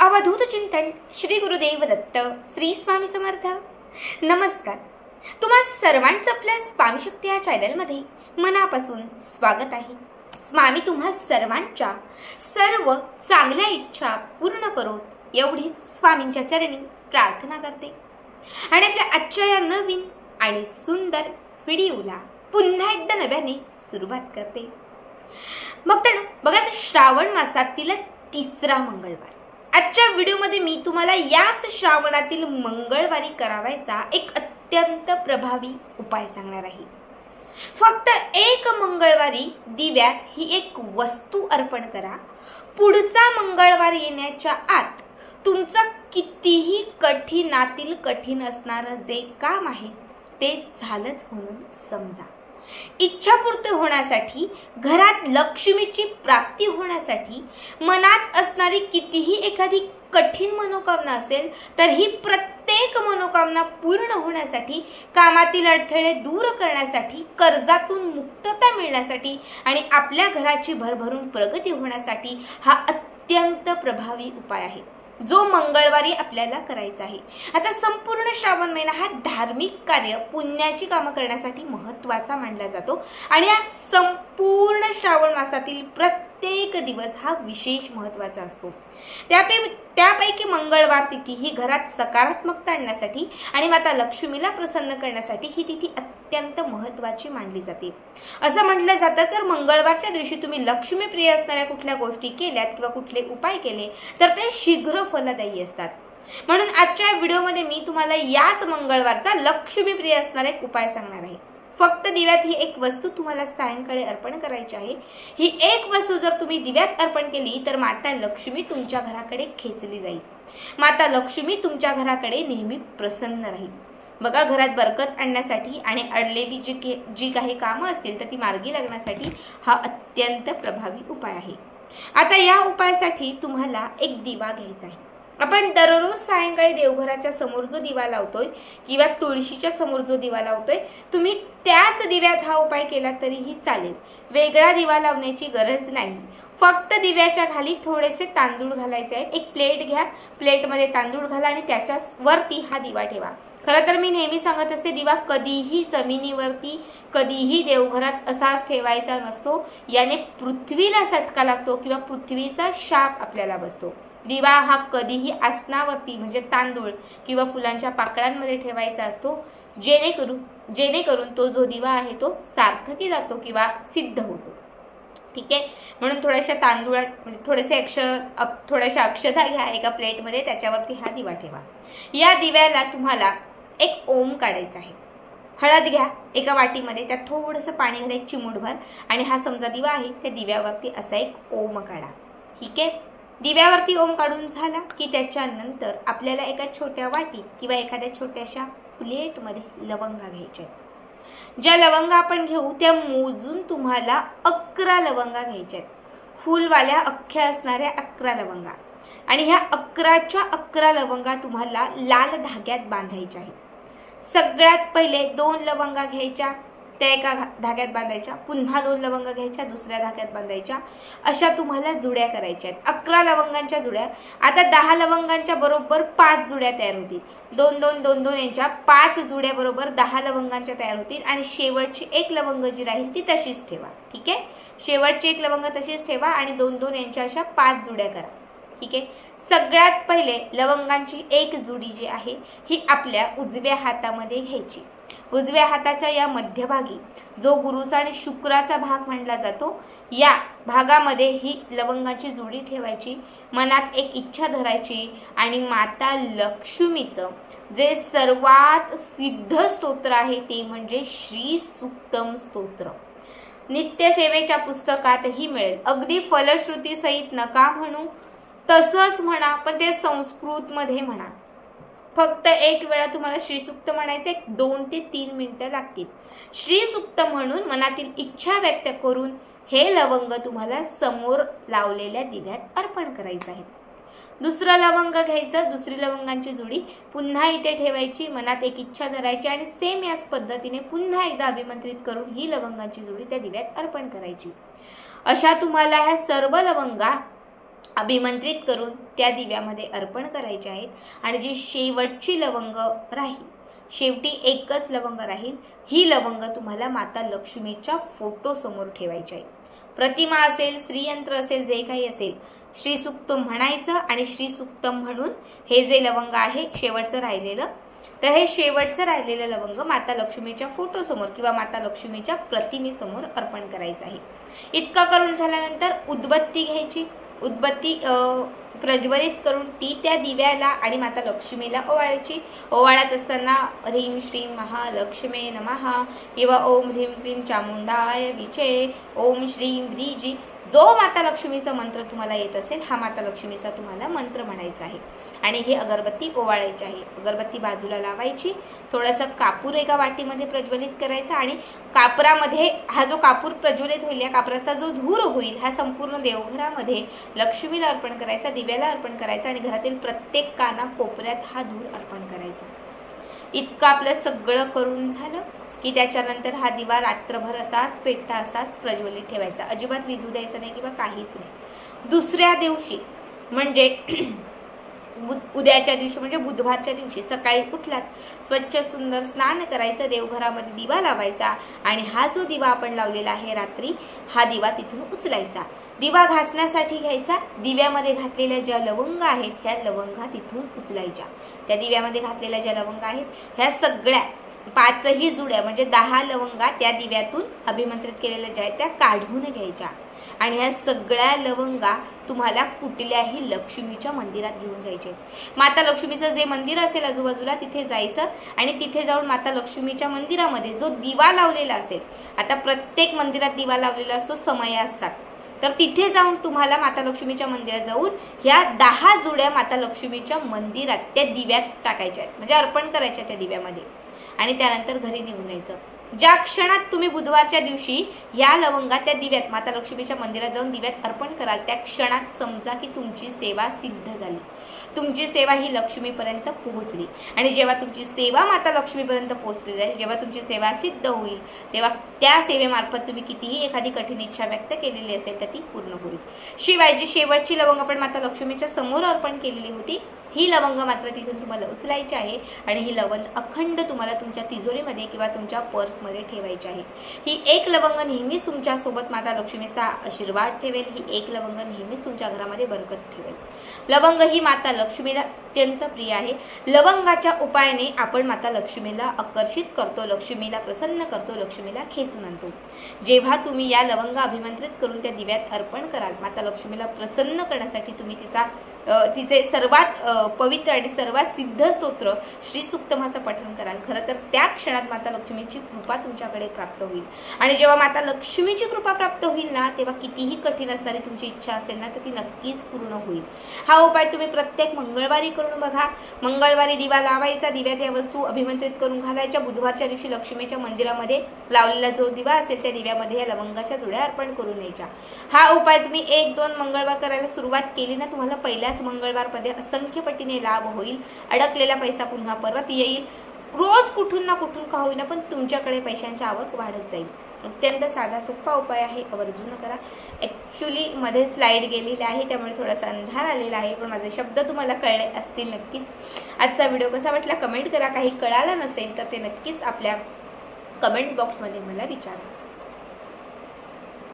अवधूत चिंतन श्री गुरुदेव दत्त श्री स्वामी समर्थ। नमस्कार, तुम्हा सर्वांचं आपल्या स्वामी शक्ती या चॅनल मध्ये मनापासून स्वागत आहे। स्वामी तुम्हा सर्वांच्या सर्व चांगल्या इच्छा पूर्ण करोत एवढीच स्वामींच्या चरणी प्रार्थना करते आणि आपल्या आजच्या या नवीन आणि सुंदर व्हिडिओला पुन्हा एकदा नव्याने सुरुवात करते। मग तर बघा, श्रावण मासातील तिसरा मंगळवार। आजच्या व्हिडिओमध्ये मी तुम्हाला याच श्रावणातील मंगळवारी करावायचा एक अत्यंत प्रभावी उपाय सांगणार आहे। फक्त एक मंगळवारी दिव्यात ही एक वस्तू अर्पण करा। पुढचा मंगळवार येण्याच्या आत तुमचं कितीही कठीणातील कठीण असणारं जे काम आहे ते झालंच म्हणून समजा। इच्छापूर्ती होण्यासाठी, घरात लक्ष्मीची प्राप्ती होण्यासाठी, मनात असणारी कितीही एखादी कठीण मनोकामना असेल तर ही प्रत्येक मनोकामना पूर्ण होण्यासाठी, कामातील अडथळे दूर करण्यासाठी, कर्जातून मुक्तता मिळण्यासाठी आणि आपल्या घराची भरभरून प्रगती होण्यासाठी हा अत्यंत प्रभावी उपाय आहे जो मंगळवारी आपल्याला करायचा आहे। आता संपूर्ण श्रावण महिना हा धार्मिक कार्य, पुण्याची कामं करण्यासाठी महत्त्वाचा मानला जातो आणि या संपूर्ण श्रावण मासातील प्रत्येक दिवस हा विशेष महत्त्वाचा असतो। त्यापैकी मंगळवार तिथी ही घरात सकारात्मकता आणण्यासाठी आणि माता लक्ष्मीला प्रसन्न करण्यासाठी ही तिथी अत्यंत महत्त्वाची मानली जाते। असं म्हटलं जातं, जर मंगळवारच्या दिवशी तुम्ही लक्ष्मी प्रिय असणाऱ्या कुठल्या गोष्टी केल्यात किंवा कुठले उपाय केले तर ते शीघ्र फलदायी असतात। म्हणून आजच्या व्हिडिओमध्ये मी तुम्हाला याच मंगळवारचा लक्ष्मी प्रिय असणारा एक उपाय सांगणार आहे। फक्त दिव्यात ही एक वस्तू तुम्हाला सायंकाळी अर्पण करायची आहे। ही एक वस्तू जर तुम्ही दिव्यात अर्पण केली तर माता लक्ष्मी तुमच्या घराकडे खेचली जाईल। माता लक्ष्मी तुमच्या घराकडे नेहमी प्रसन्न राहील। बघा, घरात बरकत आणण्यासाठी आणि अडलेली जी काही कामं असतील तर ती मार्गी लागण्यासाठी हा अत्यंत प्रभावी उपाय आहे। आता या उपायासाठी तुम्हाला एक दिवा घ्यायचा आहे। आपण दररोज सायंकाळी देवघराच्या समोर जो दिवा लावतोय किंवा तुळशीच्या समोर जो दिवा लावतोय, तुम्ही त्याच दिव्यात हा उपाय केला तरीही चालेल। वेगळा दिवा लावण्याची गरज नाही। फक्त दिव्याच्या खाली थोडेसे तांदूळ घालायचे आहेत। एक प्लेट घ्या, प्लेटमध्ये तांदूळ घाला आणि त्याच्या वरती हा दिवा ठेवा। खरं तर मी नेहमी सांगत असते, दिवा कधीही जमिनीवरती, कधीही देवघरात असाच ठेवायचा नसतो। याने पृथ्वीला चटका लागतो किंवा पृथ्वीचा शाप आपल्याला बसतो। दिवा हा कधीही आसनावरती म्हणजे तांदूळ किंवा फुलांच्या पाकळ्यांमध्ये ठेवायचा असतो, जेणेकरून तो जो दिवा आहे तो सार्थकी जातो किंवा सिद्ध होतो। ठीक आहे, म्हणून थोड्याशा तांदूळात म्हणजे थोड्याशा अक्षता घ्या एका प्लेटमध्ये, त्याच्यावरती हा दिवा ठेवा। या दिव्याला तुम्हाला एक ओम काढायचा आहे। हळद घ्या एका वाटीमध्ये, त्यात थोडंसं पाणी घाला, एक चिमूटभर, आणि हा समजा दिवा आहे त्या दिव्यावरती असा एक ओम काढा। ठीक आहे, दिव्यावरती ओम काढून झाला की त्याच्यानंतर आपल्याला एका छोट्या वाटीत किंवा एखाद्या छोट्याशा प्लेटमध्ये लवंगा घ्यायच्या आहेत। ज्या लवंगा आपण घेऊ त्या मोजून तुम्हाला 11 लवंगा घ्यायच्या आहेत। फुलवाल्या अख्ख्या असणाऱ्या 11 लवंगा, आणि ह्या 11च्या 11 लवंगा तुम्हाला लाल धाग्यात बांधायच्या आहेत। सगळ्यात पहिले 2 लवंगा घ्यायच्या, त्या एका धाग्यात बांधायच्या, पुन्हा 2 लवंगा घ्यायच्या, दुसऱ्या धाग्यात बांधायच्या, अशा तुम्हाला जुड्या करायच्या आहेत। 11 लवंगांच्या जुड्या। आता 10 लवंगांच्या बरोबर 5 जुड्या तयार होतील। 2-2-2-2 यांच्या 5 जुड्या बरोबर 10 लवंगांच्या तयार होतील आणि शेवटची एक लवंग जी राहील ती तशीच ठेवा। ठीक आहे, शेवटची एक लवंग तशीच ठेवा आणि 2-2 यांच्या अशा 5 जुड्या करा। ठीक आहे, सगळ्यात पहिले लवंगांची एक जुडी जी आहे ही आपल्या उजव्या हातामध्ये घ्यायची। उजव्या हाताच्या या मध्यभागी जो गुरुचा आणि शुक्राचा भाग मानला जातो, या भागामध्ये ही लवंगाची जोडी ठेवायची। मनात एक इच्छा धरायची आणि माता लक्ष्मीचं जे सर्वात सिद्ध स्तोत्र आहे ते म्हणजे श्री सुक्तम स्तोत्र। नित्यसेवेच्या पुस्तकातही मिळेल। अगदी फलश्रुती सहित नका म्हणू, तसंच म्हणा, पण ते संस्कृत मध्ये म्हणा। फक्त एक वेळा तुम्हाला श्रीसुक्त म्हणायचे, 2 ते 3 मिनिटं लागतील। श्रीसुक्त म्हणून मनातील इच्छा व्यक्त करून हे लवंग तुम्हाला समोर लावलेल्या दिव्यात अर्पण करायचं आहे। दुसरं लवंग घ्यायचं, दुसरी लवंगांची जोडी पुन्हा इथे ठेवायची, मनात एक इच्छा धरायची आणि सेम याच पद्धतीने पुन्हा एकदा अभिमंत्रित करून ही लवंगांची जोडी त्या दिव्यात अर्पण करायची। अशा तुम्हाला ह्या सर्व लवंगा अभिमंत्रित करून त्या दिव्यामध्ये अर्पण करायचे आहेत. आणि जी शेवटची लवंग राहील, शेवटी एकच लवंग राहील, ही लवंग तुम्हाला माता लक्ष्मीच्या फोटो समोर ठेवायची आहे. प्रतिमा असेल, श्रीयंत्र असेल, जे काही असेल, श्रीसूक्त म्हणायचं आणि श्रीसूक्त म्हणून हे जे लवंग आहे शेवटचं राहिलेलं, तर हे शेवटचं राहिलेलं लवंग माता लक्ष्मीच्या फोटो समोर किंवा माता लक्ष्मीच्या प्रतिमेसमोर अर्पण करायचं आहे. इतकं करून झाल्यानंतर उदबत्ती घ्यायची. उदबत्ती प्रज्वलित करून ती त्या दिव्याला आणि माता लक्ष्मीला ओवाळायची. ओवाळत असताना ह्रीं श्रीं महालक्ष्मी नमः किंवा ओम ह्रीं क्लीं चामुंडाय विचे, ओम श्रीं ब्रीजी, जो माता लक्ष्मीचा मंत्र तुम्हाला येत असेल हा माता लक्ष्मीचा तुम्हाला मंत्र म्हणायचा आहे. आणि ही अगरबत्ती ओवाळायची आहे. अगरबत्ती बाजूला लावायची. थोडंसं कापूर एका वाटीमध्ये प्रज्वलित करायचा आणि कापरामध्ये हा जो कापूर प्रज्वलित होईल, या कापराचा जो धूर होईल हा संपूर्ण देवघरामध्ये लक्ष्मीला अर्पण करायचा, दिव्याला अर्पण करायचा आणि घरातील प्रत्येक काना कोपऱ्यात हा धूर अर्पण करायचा. इतकं आपलं सगळं करून झालं की त्याच्यानंतर हा दिवा रात्रभर असाच पेटता, असाच प्रज्वलित ठेवायचा. अजिबात विझू द्यायचं नाही किंवा काहीच नाही. दुसऱ्या दिवशी म्हणजे उद्याच्या दिवशी म्हणजे बुधवारच्या दिवशी सकाळी उठलात, स्वच्छ सुंदर स्नान करायचं, देवघरामध्ये दिवा लावायचा आणि हा जो दिवा आपण लावलेला आहे रात्री, हा दिवा तिथून उचलायचा. दिवा घासण्यासाठी घ्यायचा. दिव्यामध्ये घातलेल्या ज्या लवंग आहेत ह्या लवंगा तिथून उचलायच्या. त्या दिव्यामध्ये घातलेल्या ज्या लवंग आहेत ह्या सगळ्या 5ही जुड्या म्हणजे 10 लवंगा त्या दिव्यातून अभिमंत्रित केलेल्या ज्या आहेत त्या काढून घ्यायच्या. आणि ह्या सगळ्या लवंगा तुम्हाला कुठल्याही लक्ष्मीच्या मंदिरात घेऊन जायचे. माता लक्ष्मीचं जे मंदिर असेल आजूबाजूला तिथे जायचं आणि तिथे जाऊन माता लक्ष्मीच्या मंदिरामध्ये जो दिवा लावलेला असेल, आता प्रत्येक मंदिरात दिवा लावलेला असतो, समय असतात, तर तिथे जाऊन तुम्हाला माता लक्ष्मीच्या मंदिरात जाऊन ह्या 10 जुड्या माता लक्ष्मीच्या मंदिरात त्या दिव्यात टाकायच्या आहेत, म्हणजे अर्पण करायच्या त्या दिव्यामध्ये. आणि त्यानंतर घरी निघून यायचं. ज्या क्षणात तुम्ही बुधवारच्या दिवशी या लवंगा त्या दिव्यात माता लक्ष्मीच्या मंदिरात जाऊन दिव्यात अर्पण कराल, त्या क्षणात समजा की तुमची सेवा सिद्ध झाली, तुमची सेवा ही लक्ष्मीपर्यंत पोहोचली. आणि जेव्हा तुमची सेवा माता लक्ष्मीपर्यंत पोहोचली जाईल, जेव्हा तुमची सेवा सिद्ध होईल, तेव्हा त्या सेवेमार्फत तुम्ही कितीही एखादी कठीण इच्छा व्यक्त केलेली असेल तर ती पूर्ण होईल. शिवाय जी शेवटची लवंग आपण माता लक्ष्मीच्या समोर अर्पण केलेली होती, ही लवंग मात्र तिथून तुम्हाला उचलायची आहे आणि ही लवंग अखंड तुम्हाला तुमच्या तिजोरीमध्ये किंवा तुमच्या पर्समध्ये ठेवायची आहे. ही एक लवंग नेहमीच तुमच्या सोबत माता लक्ष्मीचा आशीर्वाद ठेवेल. ही एक लवंग नेहमीच तुमच्या घरामध्ये बरकत ठेवेल. लवंग ही माता लक्ष्मीला अत्यंत प्रिय आहे. लवंगाच्या उपायाने आपण माता लक्ष्मीला आकर्षित करतो, लक्ष्मीला प्रसन्न करतो, लक्ष्मीला खेचून आणतो. जेव्हा तुम्ही या लवंग अभिमंत्रित करून त्या दिव्यात अर्पण कराल, माता लक्ष्मीला प्रसन्न करण्यासाठी तुम्ही तिचे सर्वात पवित्र आणि सर्वात सिद्ध स्तोत्र श्री सूक्तमाचं पठण कराल, खरं तर त्या क्षणात माता लक्ष्मीची कृपा तुमच्याकडे प्राप्त होईल. आणि जेव्हा माता लक्ष्मीची कृपा प्राप्त होईल ना, तेव्हा कितीही कठीण असणारी तुमची इच्छा असेल ना तर ती नक्कीच पूर्ण होईल. हा उपाय तुम्ही प्रत्येक मंगळवारी करून बघा. मंगळवारी दिवा लावायचा, दिव्यात या वस्तू अभिमंत्रित करून घालायच्या. बुधवारच्या दिवशी लक्ष्मीच्या मंदिरामध्ये लावलेला जो दिवा असेल त्या दिव्यामध्ये या लवंगाच्या जुड्या अर्पण करून न्यायच्या. हा उपाय तुम्ही 1-2 मंगळवार करायला सुरुवात केली ना, तुम्हाला पहिल्याच मंगळवारमध्ये असंख्य पटीने लाभ होईल. अडकलेला पैसा पुन्हा परत येईल. रोज कुठून ना कुठून का होईना पण तुमच्याकडे पैशांची आवक वाढत जाईल. अत्यंत साधा सोपा उपाय आहे, आवर्जून करा. ॲक्च्युली मध्ये स्लाइड गेलेली आहे त्यामुळे थोडासा अंधार आलेला आहे, पण माझे शब्द तुम्हाला कळले असतील नक्कीच. आजचा व्हिडिओ कसा वाटला कमेंट करा. काही कळालं नसेल तर ते नक्कीच आपल्या कमेंट बॉक्समध्ये मला विचारा.